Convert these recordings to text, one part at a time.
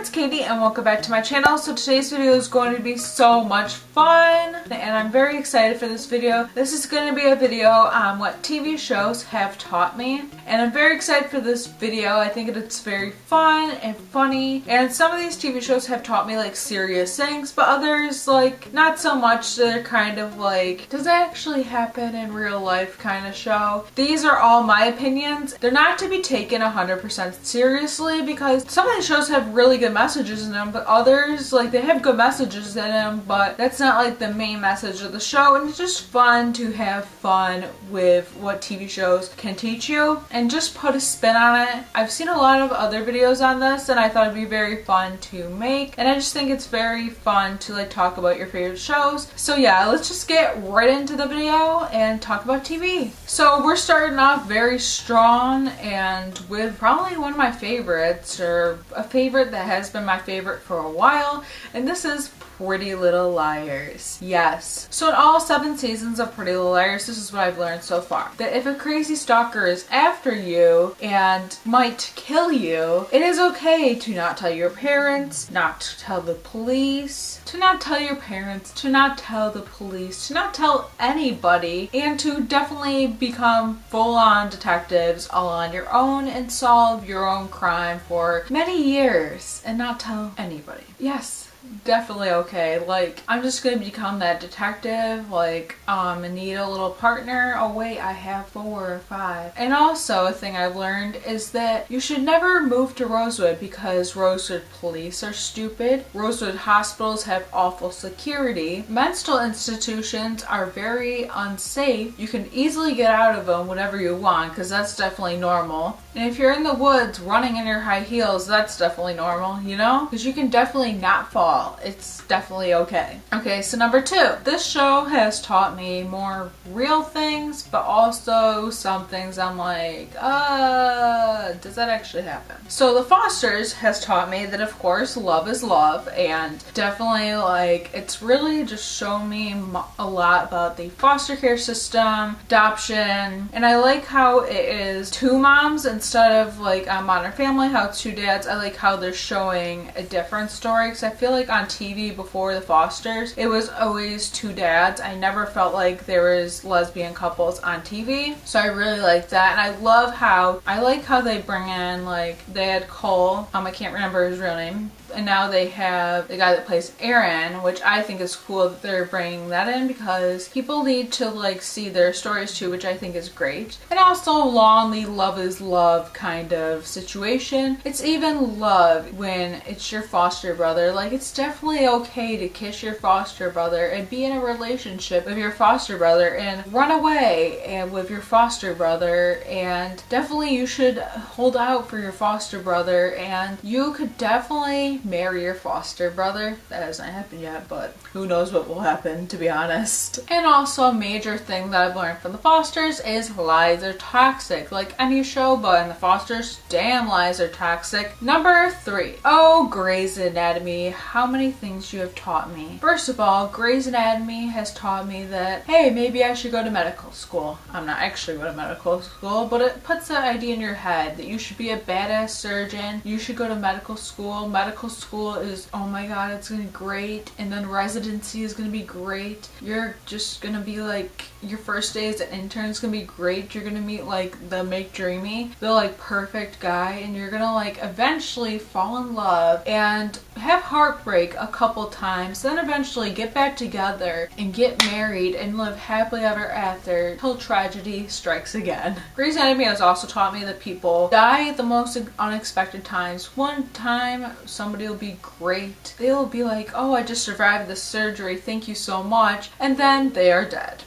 it's Katie and welcome back to my channel. So today's video is going to be so much fun and I'm very excited for this video. This is going to be a video on what TV shows have taught me and I'm very excited for this video. I think it's very fun and funny, and some of these TV shows have taught me like serious things, but others like not so much. They're kind of like, does that actually happen in real life kind of show. These are all my opinions. They're not to be taken 100% seriously because some of the shows have really good messages in them, but others, like, they have good messages in them, but that's not like the main message of the show, and it's just fun to have fun with what TV shows can teach you and just put a spin on it. I've seen a lot of other videos on this and I thought it'd be very fun to make, and I just think it's very fun to like talk about your favorite shows. So yeah, let's just get right into the video and talk about TV. So we're starting off very strong and with probably one of my favorites, or a favorite that has been my favorite for a while, and this is Pretty Little Liars. Yes. So in all 7 seasons of Pretty Little Liars, this is what I've learned so far. That if a crazy stalker is after you and might kill you, it is okay to not tell your parents, not to tell the police, to not tell your parents, to not tell the police, to not tell anybody, and to definitely become full-on detectives all on your own and solve your own crime for many years and not tell anybody. Yes. Definitely okay. Like, I'm just gonna become that detective, like, and need a little partner. Oh wait, I have 4 or 5. And also a thing I've learned is that you should never move to Rosewood because Rosewood police are stupid. Rosewood hospitals have awful security. Mental institutions are very unsafe. You can easily get out of them whenever you want because that's definitely normal. And if you're in the woods running in your high heels, that's definitely normal, you know? Because you can definitely not fall. It's definitely okay. Okay, so number 2. This show has taught me more real things, but also some things I'm like, does that actually happen? So The Fosters has taught me that, of course, love is love, and definitely, like, it's really just shown me a lot about the foster care system, adoption, and I like how it is 2 moms instead of, like, on Modern Family, how it's 2 dads. I like how they're showing a different story, because I feel like on TV before The Fosters, it was always 2 dads. I never felt like there was lesbian couples on TV, so I really like that. And I like how they bring in, like, they had Cole, I can't remember his real name, and now they have the guy that plays Aaron, which I think is cool that they're bringing that in because people need to like see their stories too, which I think is great. And also along the love is love kind of situation, it's even love when it's your foster brother. Like, it's definitely okay to kiss your foster brother and be in a relationship with your foster brother and run away and with your foster brother, and definitely you should hold out for your foster brother, and you could definitely marry your foster brother. That hasn't happened yet, but who knows what will happen, to be honest. And also a major thing that I've learned from The Fosters is lies are toxic, like any show, but in The Fosters, damn, lies are toxic. Number 3. Oh, Grey's Anatomy, how many things you have taught me. First of all, Grey's Anatomy has taught me that, hey, maybe I should go to medical school. I'm not actually going to medical school, but it puts that idea in your head that you should be a badass surgeon, you should go to medical school. Medical school is, oh my god, it's gonna be great, and then residency is gonna be great. You're just gonna be like, your first day as an intern is gonna be great. You're gonna meet like the McDreamy, the like perfect guy, and you're gonna like eventually fall in love and have heartbreak a couple times, then eventually get back together and get married and live happily ever after till tragedy strikes again. Grey's Anatomy has also taught me that people die at the most unexpected times. One time somebody will be great. They'll be like, oh, I just survived this surgery, thank you so much, and then they are dead.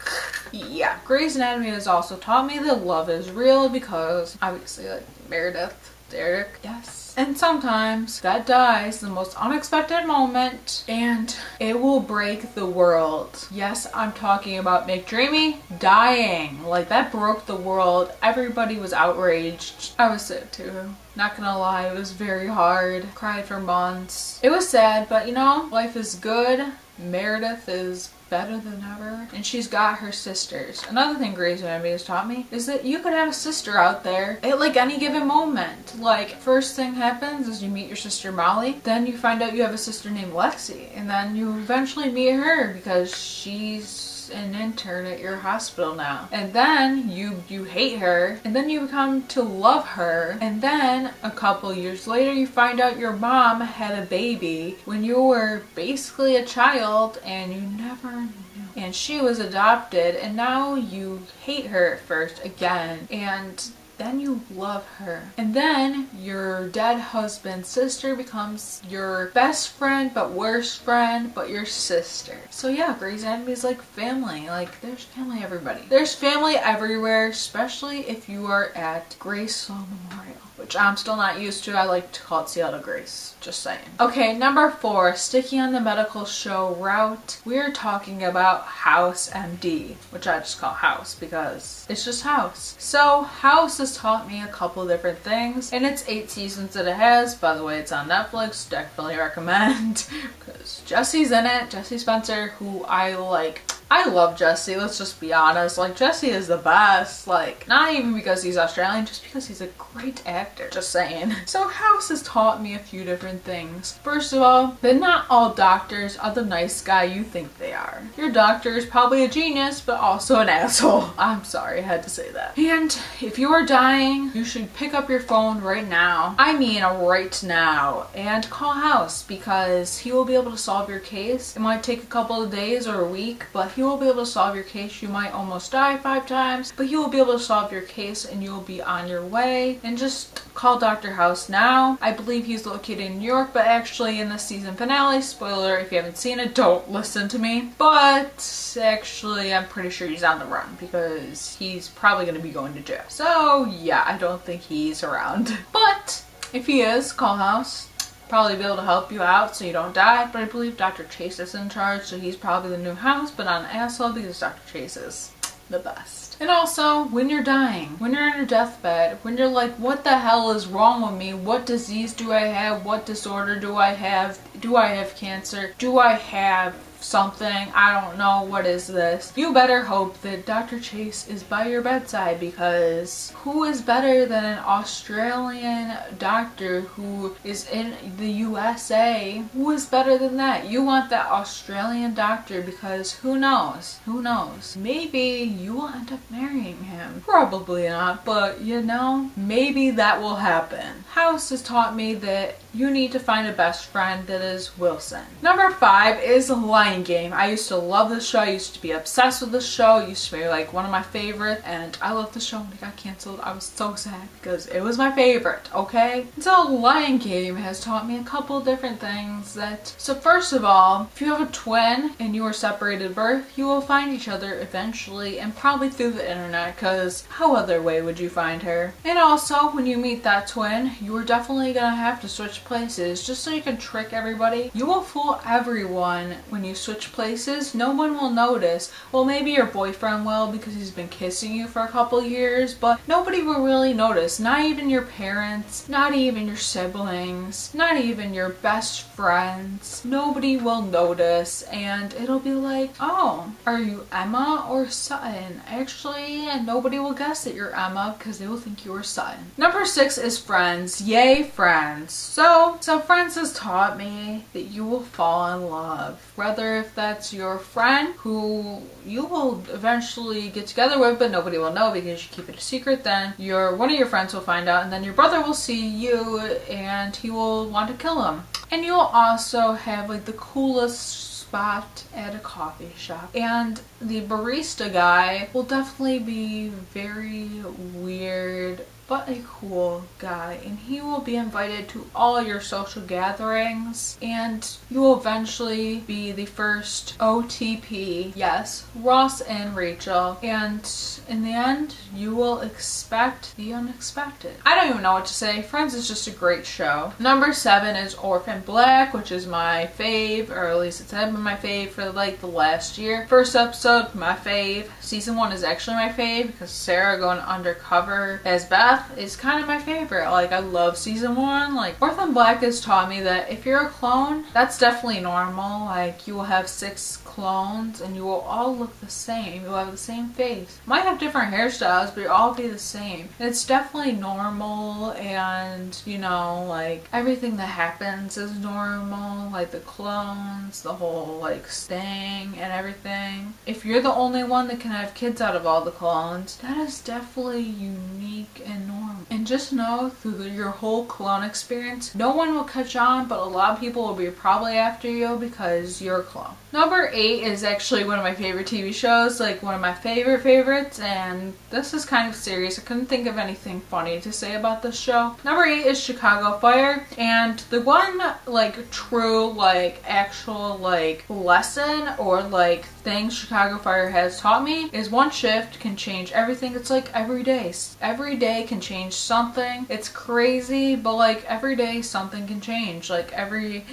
Yeah, Grey's Anatomy has also taught me that love is real because obviously, like, Meredith, Derek, yes. And sometimes that dies the most unexpected moment and it will break the world. Yes, I'm talking about McDreamy dying. Like, that broke the world. Everybody was outraged. I was sad too. Not gonna lie, it was very hard. Cried for months. It was sad, but you know, life is good. Meredith is better than ever. And she's got her sisters. Another thing Grey's Anatomy has taught me is that you could have a sister out there at like any given moment. Like, first thing happens is you meet your sister Molly, then you find out you have a sister named Lexi, and then you eventually meet her because she's an intern at your hospital now, and then you hate her, and then you come to love her, and then a couple years later you find out your mom had a baby when you were basically a child and you never knew, and she was adopted, and now you hate her at first again, and then you love her. And then your dead husband's sister becomes your best friend, but worst friend, but your sister. So yeah, Grey's Anatomy is like family. Like, there's family everybody. There's family everywhere, especially if you are at Grace Law Memorial, which I'm still not used to. I like to call it Seattle Grace. Just saying. Okay, number 4, sticking on the medical show route, we're talking about House MD, which I just call House because it's just House. So House has taught me a couple different things, and it's 8 seasons that it has. By the way, it's on Netflix. Definitely recommend because Jesse's in it. Jesse Spencer, who I like. I love Jesse, let's just be honest. Like, Jesse is the best. Like, not even because he's Australian, just because he's a great actor. Just saying. So House has taught me a few different things. First of all, that not all doctors are the nice guy you think they are. Your doctor is probably a genius, but also an asshole. I'm sorry, I had to say that. And if you are dying, you should pick up your phone right now. I mean right now. And call House, because he will be able to solve your case. It might take a couple of days or a week, but he will be able to solve your case. You might almost die 5 times, but he will be able to solve your case and you'll be on your way. And just call Dr. House now. I believe he's located in New York, but actually in the season finale, spoiler if you haven't seen it, don't listen to me. But actually I'm pretty sure he's on the run because he's probably going to be going to jail. So yeah, I don't think he's around. But if he is, call House. Probably be able to help you out so you don't die, but I believe Dr. Chase is in charge, so he's probably the new House, but not an asshole because Dr. Chase is the best. And also, when you're dying, when you're on your deathbed, when you're like, what the hell is wrong with me? What disease do I have? What disorder do I have? Do I have cancer? Do I have something? I don't know. What is this? You better hope that Dr. Chase is by your bedside, because who is better than an Australian doctor who is in the USA? Who is better than that? You want that Australian doctor because who knows? Who knows? Maybe you will end up marrying him. Probably not, but you know, maybe that will happen. House has taught me that you need to find a best friend that is Wilson. Number 5 is Lion Game. I used to love this show. I used to be obsessed with this show. It used to be like one of my favorites, and I love the show when it got canceled. I was so sad because it was my favorite, okay? So Lion Game has taught me a couple different things so first of all, if you have a twin and you are separated at birth, you will find each other eventually, and probably through the internet, because how other way would you find her? And also, when you meet that twin, you are definitely gonna have to switch places just so you can trick everybody. You will fool everyone when you switch places. No one will notice. Well, maybe your boyfriend will because he's been kissing you for a couple years, but nobody will really notice. Not even your parents, not even your siblings, not even your best friends. Nobody will notice, and it'll be like, oh, are you Emma or Sutton? Actually, and nobody will guess that you're Emma because they will think you are Sutton. Number 6 is Friends. Yay, Friends. So Friends has taught me that you will fall in love. Whether if that's your friend who you will eventually get together with, but nobody will know because you keep it a secret, then one of your friends will find out, and then your brother will see you and he will want to kill him. And you'll also have like the coolest spot at a coffee shop, and the barista guy will definitely be very weird but a cool guy, and he will be invited to all your social gatherings, and you will eventually be the first OTP. Yes, Ross and Rachel, and in the end you will expect the unexpected. I don't even know what to say. Friends is just a great show. Number 7 is Orphan Black, which is my fave, or at least it's been my fave for like the last year. First episode, my fave. Season 1 is actually my fave because Sarah going undercover as Beth Death is kind of my favorite. Like, I love season 1. Like, Orphan Black has taught me that if you're a clone, that's definitely normal. Like, you will have 6 clones and you will all look the same. You'll have the same face. Might have different hairstyles, but you'll all be the same. And it's definitely normal, and you know, like, everything that happens is normal. Like the clones, the whole like thing and everything. If you're the only one that can have kids out of all the clones, that is definitely unique and normal. And just know through your whole clone experience, no one will catch on, but a lot of people will be probably after you because you're a clone. Number 8 is actually one of my favorite TV shows, like one of my favorites, and this is kind of serious. I couldn't think of anything funny to say about this show. Number 8 is Chicago Fire, and the one like true like actual like lesson or like thing Chicago Fire has taught me is one shift can change everything. It's like every day can change something. It's crazy, but like every day something can change. Like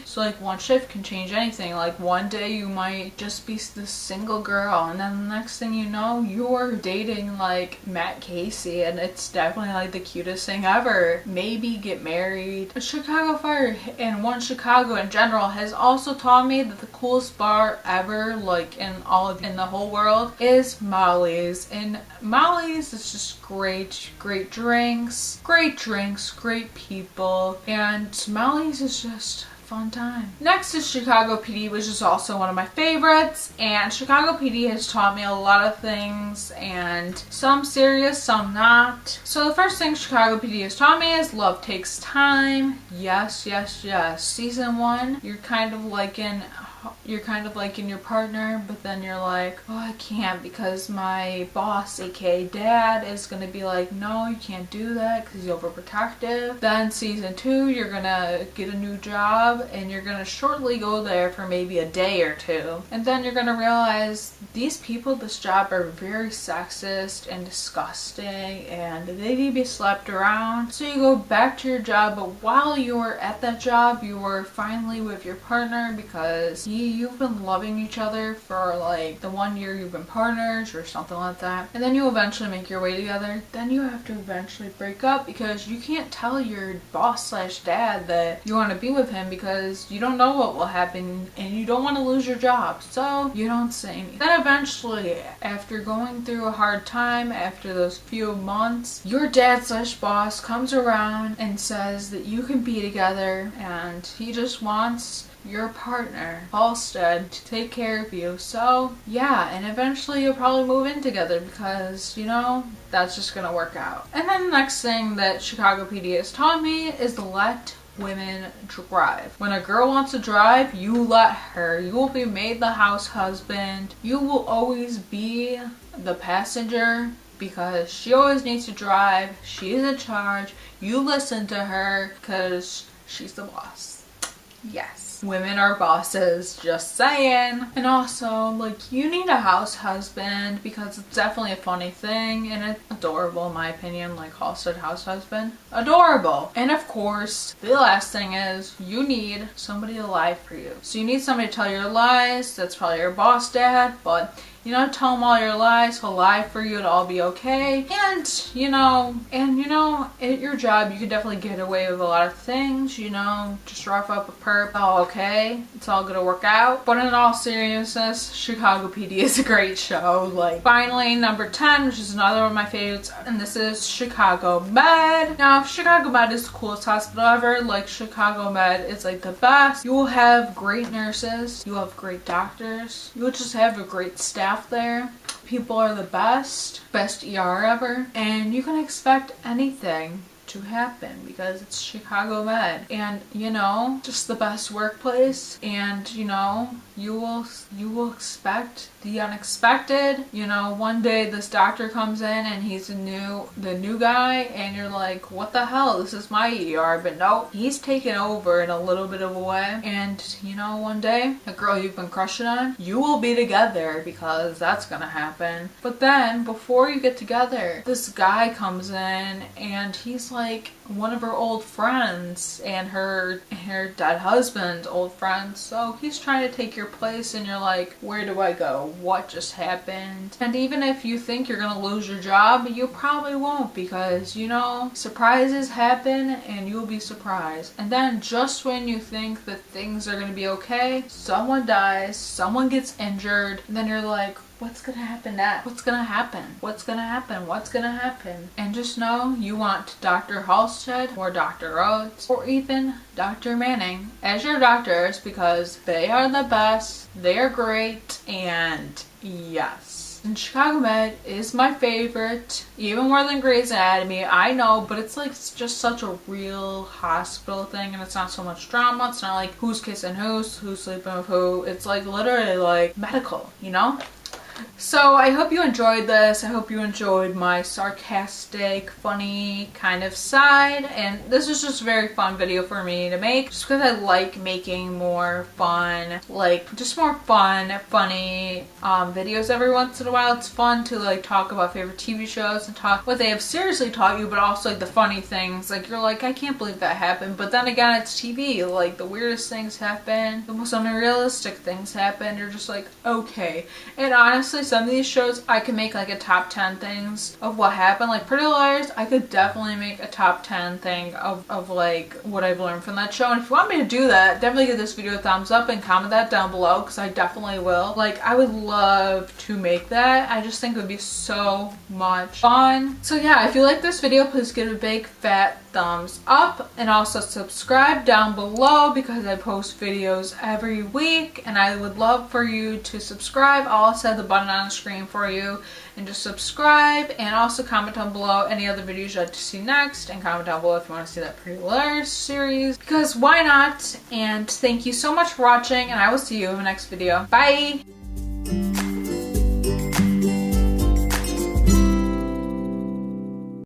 so like one shift can change anything. Like one day you might just be this single girl, and then the next thing you know, you're dating like Matt Casey, and it's definitely like the cutest thing ever. Maybe get married. Chicago Fire and One Chicago in general has also taught me that the coolest bar ever, like in the whole world, is Molly's. And Molly's is just great drinks, great people, and Molly's is just fun time. Next is Chicago PD, which is also one of my favorites, and Chicago PD has taught me a lot of things, and some serious, some not. So the first thing Chicago PD has taught me is love takes time. Yes. Season 1, you're kind of like in your partner, but then you're like, oh, I can't because my boss, aka dad, is gonna be like, no, you can't do that because he's overprotective. Then season 2, you're gonna get a new job and you're gonna shortly go there for maybe a day or 2, and then you're gonna realize these people at this job are very sexist and disgusting and they need to be slapped around. So you go back to your job, but while you were at that job, you were finally with your partner because you've been loving each other for like the 1 year you've been partners or something like that, and then you eventually make your way together. Then you have to eventually break up because you can't tell your boss slash dad that you want to be with him because you don't know what will happen and you don't want to lose your job, so you don't say anything. Then eventually, after going through a hard time, after those few months, your dad slash boss comes around and says that you can be together, and he just wants your partner, Halstead, to take care of you. So yeah, and eventually you'll probably move in together because, you know, that's just gonna work out. And then the next thing that Chicago PD has taught me is let women drive. When a girl wants to drive, you let her. You will be made the house husband. You will always be the passenger because she always needs to drive. She is in charge. You listen to her because she's the boss. Yes. Women are bosses, just saying. And also, like, you need a house husband because it's definitely a funny thing and it's adorable in my opinion, like Halstead house husband. Adorable. And of course, the last thing is you need somebody to lie for you. So you need somebody to tell your lies. That's probably your boss dad, but you know, tell him all your lies, he'll lie for you, it'll all be okay. And you know, at your job, you can definitely get away with a lot of things, you know, just rough up a perp, all okay, it's all gonna work out. But in all seriousness, Chicago PD is a great show. Like, finally, number 10, which is another one of my favorites, and this is Chicago Med. Now, Chicago Med is the coolest hospital ever. Like, Chicago Med is like the best. You will have great nurses, you will have great doctors, you will just have a great staff there. People are the best ER ever, and you can expect anything to happen because it's Chicago Med, and you know, just the best workplace, and you know, you will expect the unexpected. You know, one day this doctor comes in and he's the new guy, and you're like, what the hell, this is my ER, but no, he's taken over in a little bit of a way. And you know, one day a girl you've been crushing on, you will be together because that's gonna happen. But then before you get together, this guy comes in and he's like, one of her old friends and her dead husband's old friends. So he's trying to take your place and you're like, where do I go? What just happened? And even if you think you're gonna lose your job, you probably won't, because you know, surprises happen and you'll be surprised. And then just when you think that things are gonna be okay, someone dies, someone gets injured, and then you're like, what's gonna happen next? What's gonna happen? What's gonna happen? What's gonna happen? And just know you want Dr. Halstead or Dr. Oates or even Dr. Manning as your doctors, because they are the best, they are great, and yes. And Chicago Med is my favorite, even more than Grey's Anatomy, I know, but it's like it's just such a real hospital thing, and it's not so much drama. It's not like who's kissing who's sleeping with who. It's like literally like medical, you know? So I hope you enjoyed this. I hope you enjoyed my sarcastic, funny kind of side, and this is just a very fun video for me to make, just because I like making more fun, like just more fun, funny videos every once in a while. It's fun to like talk about favorite TV shows and talk what they have seriously taught you, but also like the funny things. Like you're like, I can't believe that happened, but then again, it's TV. Like the weirdest things happen, the most unrealistic things happen. You're just like, okay. And honestly, some of these shows I could make like a top 10 things of what happened. Like Pretty Liars, I could definitely make a top 10 thing of like what I've learned from that show. And if you want me to do that, definitely give this video a thumbs up and comment that down below, because I definitely will. Like I would love to make that. I just think it would be so much fun. So yeah, if you like this video, please give it a big fat thumbs up, and also subscribe down below because I post videos every week, and I would love for you to subscribe. I'll also have the button on the screen for you, and just subscribe, and also comment down below any other videos you'd like to see next, and comment down below if you want to see that Pretty Liars series, because why not? And thank you so much for watching, and I will see you in the next video. Bye!